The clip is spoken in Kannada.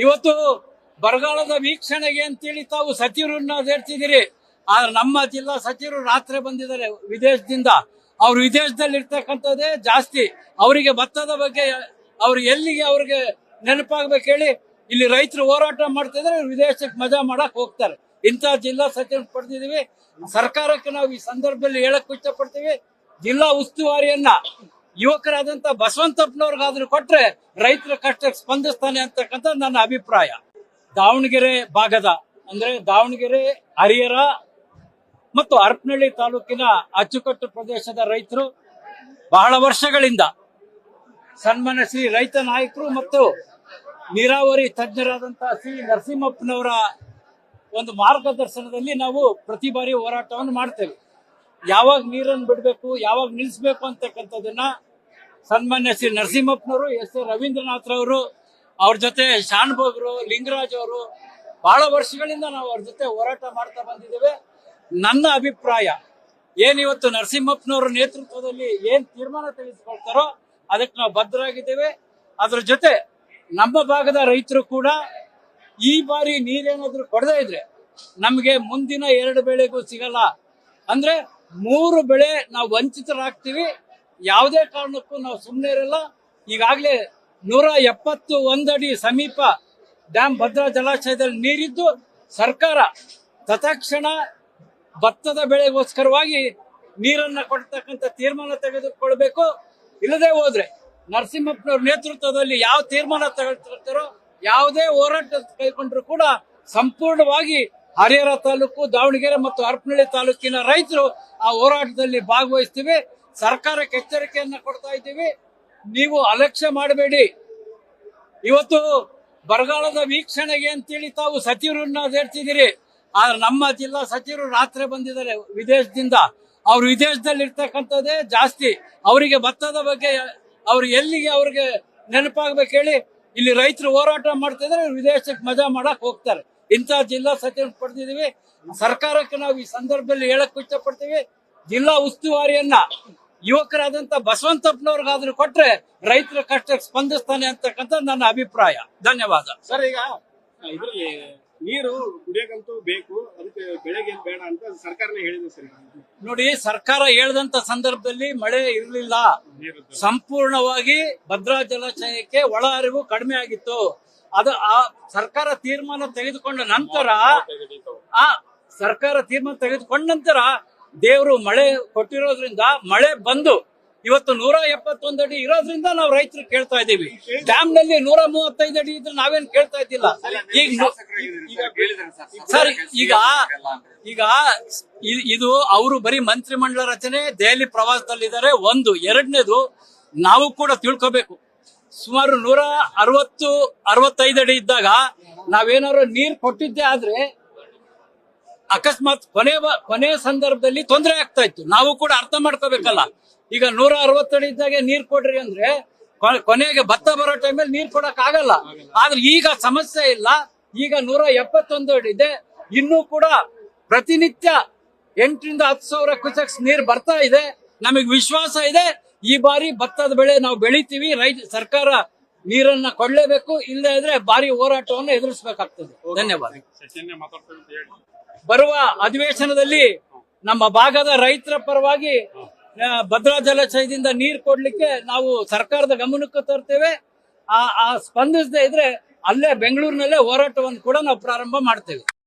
ಇವತ್ತು ಬರಗಾಲದ ವೀಕ್ಷಣೆಗೆ ಅಂತೇಳಿ ತಾವು ಸಚಿವರನ್ನ ಸೇರ್ತಿದ್ದೀರಿ. ಆದ್ರೆ ನಮ್ಮ ಜಿಲ್ಲಾ ಸಚಿವರು ರಾತ್ರಿ ಬಂದಿದ್ದಾರೆ ವಿದೇಶದಿಂದ. ಅವ್ರು ವಿದೇಶದಲ್ಲಿ ಇರ್ತಕ್ಕಂಥದ್ದೇ ಜಾಸ್ತಿ. ಅವರಿಗೆ ಭತ್ತದ ಬಗ್ಗೆ ಅವ್ರು ಎಲ್ಲಿಗೆ ಅವ್ರಿಗೆ ನೆನಪಾಗ್ಬೇಕು ಹೇಳಿ? ಇಲ್ಲಿ ರೈತರು ಹೋರಾಟ ಮಾಡ್ತಿದ್ರೆ ವಿದೇಶಕ್ಕೆ ಮಜಾ ಮಾಡಕ್ ಹೋಗ್ತಾರೆ. ಇಂಥ ಜಿಲ್ಲಾ ಸಚಿವರು ಪಡೆದಿದ್ದೀವಿ. ಸರ್ಕಾರಕ್ಕೆ ನಾವು ಈ ಸಂದರ್ಭದಲ್ಲಿ ಹೇಳಕ್ ಇಷ್ಟಪಡ್ತೀವಿ, ಜಿಲ್ಲಾ ಉಸ್ತುವಾರಿಯನ್ನ ಯುವಕರಾದಂತ ಬಸವಂತಪ್ಪನವ್ರಿಗಾದ್ರೂ ಕೊಟ್ರೆ ರೈತರ ಕಷ್ಟಕ್ಕೆ ಸ್ಪಂದಿಸ್ತಾನೆ ಅಂತಕ್ಕಂಥ ನನ್ನ ಅಭಿಪ್ರಾಯ. ದಾವಣಗೆರೆ ಭಾಗದ ಅಂದ್ರೆ ದಾವಣಗೆರೆ, ಹರಿಹರ ಮತ್ತು ಹರಪನಹಳ್ಳಿ ತಾಲೂಕಿನ ಅಚ್ಚುಕಟ್ಟು ಪ್ರದೇಶದ ರೈತರು ಬಹಳ ವರ್ಷಗಳಿಂದ ಸನ್ಮಾನ್ಯ ಶ್ರೀ ರೈತ ನಾಯಕರು ಮತ್ತು ನೀರಾವರಿ ತಜ್ಞರಾದಂತಹ ಶ್ರೀ ನರಸಿಂಹಪ್ಪನವರ ಒಂದು ಮಾರ್ಗದರ್ಶನದಲ್ಲಿ ನಾವು ಪ್ರತಿ ಬಾರಿ ಹೋರಾಟವನ್ನು ಮಾಡ್ತೇವೆ. ಯಾವಾಗ ನೀರನ್ನು ಬಿಡಬೇಕು, ಯಾವಾಗ ನಿಲ್ಲಿಸಬೇಕು ಅಂತಕ್ಕಂಥದ್ದನ್ನ ಸನ್ಮಾನ್ಯ ಶ್ರೀ ನರಸಿಂಹಪ್ಪನವರು, ಎಸ್ ಎ ರವೀಂದ್ರನಾಥ್ರವರು, ಅವ್ರ ಜೊತೆ ಶಾನ್ಭೋಗ್ರು, ಲಿಂಗರಾಜ್ ಅವರು ಬಹಳ ವರ್ಷಗಳಿಂದ ನಾವು ಅವ್ರ ಜೊತೆ ಹೋರಾಟ ಮಾಡ್ತಾ ಬಂದಿದ್ದೇವೆ. ನನ್ನ ಅಭಿಪ್ರಾಯ ಏನಿವತ್ತು ನರಸಿಂಹಪ್ಪನವರ ನೇತೃತ್ವದಲ್ಲಿ ಏನ್ ತೀರ್ಮಾನ ತೆಗೆದುಕೊಳ್ತಾರೋ ಅದಕ್ಕೆ ನಾವು ಬದ್ಧರಾಗಿದ್ದೇವೆ. ಅದ್ರ ಜೊತೆ ನಮ್ಮ ಭಾಗದ ರೈತರು ಕೂಡ ಈ ಬಾರಿ ನೀರೇನಾದ್ರೂ ಕೊಡದೇ ಇದ್ರೆ ನಮ್ಗೆ ಮುಂದಿನ 2 ಬೆಳೆಗೂ ಸಿಗಲ್ಲ. ಅಂದ್ರೆ 3 ಬೆಳೆ ನಾವು ವಂಚಿತರಾಗ್ತೀವಿ. ಯಾವುದೇ ಕಾರಣಕ್ಕೂ ನಾವು ಸುಮ್ಮನೆ ಇರಲ್ಲ. ಈಗಾಗಲೇ 171 ಅಡಿ ಸಮೀಪ ಡ್ಯಾಮ್ ಭದ್ರಾ ಜಲಾಶಯದಲ್ಲಿ ನೀರಿದ್ದು ಸರ್ಕಾರ ತತ್ಕ್ಷಣ ಭತ್ತದ ಬೆಳೆಗೋಸ್ಕರವಾಗಿ ನೀರನ್ನ ಕೊಡ್ತಕ್ಕಂಥ ತೀರ್ಮಾನ ತೆಗೆದುಕೊಳ್ಬೇಕು. ಇಲ್ಲದೆ ಹೋದ್ರೆ ನರಸಿಂಹಪ್ಪನವ್ರ ನೇತೃತ್ವದಲ್ಲಿ ಯಾವ ತೀರ್ಮಾನ ತೆಗೆದುಕೊಳ್ತಾರೋ, ಯಾವುದೇ ಹೋರಾಟ ಕೈಗೊಂಡ್ರು ಕೂಡ ಸಂಪೂರ್ಣವಾಗಿ ಹರಿಹರ ತಾಲೂಕು, ದಾವಣಗೆರೆ ಮತ್ತು ಹರಪನಹಳ್ಳಿ ತಾಲೂಕಿನ ರೈತರು ಆ ಹೋರಾಟದಲ್ಲಿ ಭಾಗವಹಿಸ್ತೀವಿ. ಸರ್ಕಾರಕ್ಕೆ ಎಚ್ಚರಿಕೆಯನ್ನ ಕೊಡ್ತಾ ಇದ್ದೀವಿ, ನೀವು ಅಲಕ್ಷ್ಯ ಮಾಡಬೇಡಿ. ಇವತ್ತು ಬರಗಾಲದ ವೀಕ್ಷಣೆಗೆ ಅಂತೇಳಿ ತಾವು ಸಚಿವರನ್ನ ಸೇರ್ತಿದ್ದೀರಿ. ಆದ್ರೆ ನಮ್ಮ ಜಿಲ್ಲಾ ಸಚಿವರು ರಾತ್ರಿ ಬಂದಿದ್ದಾರೆ ವಿದೇಶದಿಂದ. ಅವ್ರು ವಿದೇಶದಲ್ಲಿ ಇರ್ತಕ್ಕಂಥದ್ದೇ ಜಾಸ್ತಿ. ಅವರಿಗೆ ಭತ್ತದ ಬಗ್ಗೆ ಅವ್ರು ಎಲ್ಲಿಗೆ ಅವ್ರಿಗೆ ನೆನಪಾಗ್ಬೇಕು ಹೇಳಿ? ಇಲ್ಲಿ ರೈತರು ಹೋರಾಟ ಮಾಡ್ತಿದ್ರೆ ವಿದೇಶಕ್ಕೆ ಮಜಾ ಮಾಡಕ್ ಹೋಗ್ತಾರೆ. ಇಂಥ ಜಿಲ್ಲಾ ಸಚಿವರು ಪಡೆದಿದ್ದೀವಿ. ಸರ್ಕಾರಕ್ಕೆ ನಾವು ಈ ಸಂದರ್ಭದಲ್ಲಿ ಹೇಳಕ್ ಇಷ್ಟಪಡ್ತೀವಿ, ಜಿಲ್ಲಾ ಉಸ್ತುವಾರಿಯನ್ನ ಯುವಕರಾದಂತ ಬಸವಂತಪ್ಪನವ್ರಿಗಾದ್ರೂ ಕೊಟ್ರೆ ರೈತರ ಕಷ್ಟಕ್ಕೆ ಸ್ಪಂದಿಸ್ತಾನೆ ಅಂತಕ್ಕಂಥ ನನ್ನ ಅಭಿಪ್ರಾಯ. ಧನ್ಯವಾದ. ಸರ್, ಈಗ ಇದ್ರಲ್ಲಿ ನೀರು ಕುಡಿಯಕ್ಕಂತೂ ಬೇಕು, ಅದಕ್ಕೆ ಬೆಳೆಗೆ ಬೇಡ ಅಂತ ಸರ್ಕಾರನೇ ಹೇಳಿದೆ ಸರ್. ನೋಡಿ, ಸರ್ಕಾರ ಹೇಳಿದಂತ ಸಂದರ್ಭದಲ್ಲಿ ಮಳೆ ಇರಲಿಲ್ಲ. ಸಂಪೂರ್ಣವಾಗಿ ಭದ್ರಾ ಜಲಾಶಯಕ್ಕೆ ಒಳ ಹರಿವು ಕಡಿಮೆ ಆಗಿತ್ತು. ಅದು ಆ ಸರ್ಕಾರ ತೀರ್ಮಾನ ತೆಗೆದುಕೊಂಡ ನಂತರ ದೇವರು ಮಳೆ ಕೊಟ್ಟಿರೋದ್ರಿಂದ ಮಳೆ ಬಂದು ಇವತ್ತು 171 ಅಡಿ ಇರೋದ್ರಿಂದ ನಾವು ರೈತರು ಕೇಳ್ತಾ ಇದ್ದೀವಿ. ಡ್ಯಾಮ್ ನಲ್ಲಿ 135 ಅಡಿ ಇದ್ರೆ ನಾವೇನ್ ಕೇಳ್ತಾ ಇದ್ದಿಲ್ಲ. ಸರ್, ಈಗ ಇದು ಅವರು ಬರೀ ಮಂತ್ರಿಮಂಡಲ ರಚನೆ, ದೆಹಲಿ ಪ್ರವಾಸದಲ್ಲಿದ್ದಾರೆ. ಒಂದು, ಎರಡನೇದು ನಾವು ಕೂಡ ತಿಳ್ಕೋಬೇಕು. ಸುಮಾರು 165 ಅಡಿ ಇದ್ದಾಗ ನಾವೇನಾದ್ರು ನೀರ್ ಕೊಟ್ಟಿದ್ದೆ ಆದ್ರೆ ಅಕಸ್ಮಾತ್ ಕೊನೆ ಸಂದರ್ಭದಲ್ಲಿ ತೊಂದರೆ ಆಗ್ತಾ ಇತ್ತು. ನಾವು ಕೂಡ ಅರ್ಥ ಮಾಡ್ಕೋಬೇಕಲ್ಲ. ಈಗ 160 ಅಡಿ ಇದ್ದಾಗ ನೀರ್ ಕೊಡ್ರಿ ಅಂದ್ರೆ ಕೊನೆಗೆ ಭತ್ತ ಬರೋ ಟೈಮಲ್ಲಿ ನೀರ್ ಕೊಡಕ್ ಆಗಲ್ಲ. ಆದ್ರೆ ಈಗ ಸಮಸ್ಯೆ ಇಲ್ಲ. ಈಗ 171 ಅಡಿ ಇದೆ. ಇನ್ನೂ ಕೂಡ ಪ್ರತಿನಿತ್ಯ 8 ರಿಂದ 10 ಸಾವಿರ ಕ್ಯೂಸೆಕ್ಸ್ ನೀರ್ ಬರ್ತಾ ಇದೆ. ನಮಗೆ ವಿಶ್ವಾಸ ಇದೆ ಈ ಬಾರಿ ಭತ್ತದ ಬೆಳೆ ನಾವು ಬೆಳಿತೀವಿ. ಸರ್ಕಾರ ನೀರನ್ನ ಕೊಡ್ಲೇಬೇಕು, ಇಲ್ಲದೆ ಇದ್ರೆ ಭಾರಿ ಹೋರಾಟವನ್ನು ಎದುರಿಸಬೇಕಾಗ್ತದೆ. ಧನ್ಯವಾದ. ಬರುವ ಅಧಿವೇಶನದಲ್ಲಿ ನಮ್ಮ ಭಾಗದ ರೈತರ ಪರವಾಗಿ ಭದ್ರಾ ಜಲಾಶಯದಿಂದ ನೀರು ಕೊಡ್ಲಿಕ್ಕೆ ನಾವು ಸರ್ಕಾರದ ಗಮನಕ್ಕೆ ತರ್ತೇವೆ. ಆ ಸ್ಪಂದಿಸದೇ ಇದ್ರೆ ಅಲ್ಲೇ ಬೆಂಗಳೂರಿನಲ್ಲೇ ಹೋರಾಟವನ್ನು ಕೂಡ ನಾವು ಪ್ರಾರಂಭ ಮಾಡ್ತೇವೆ.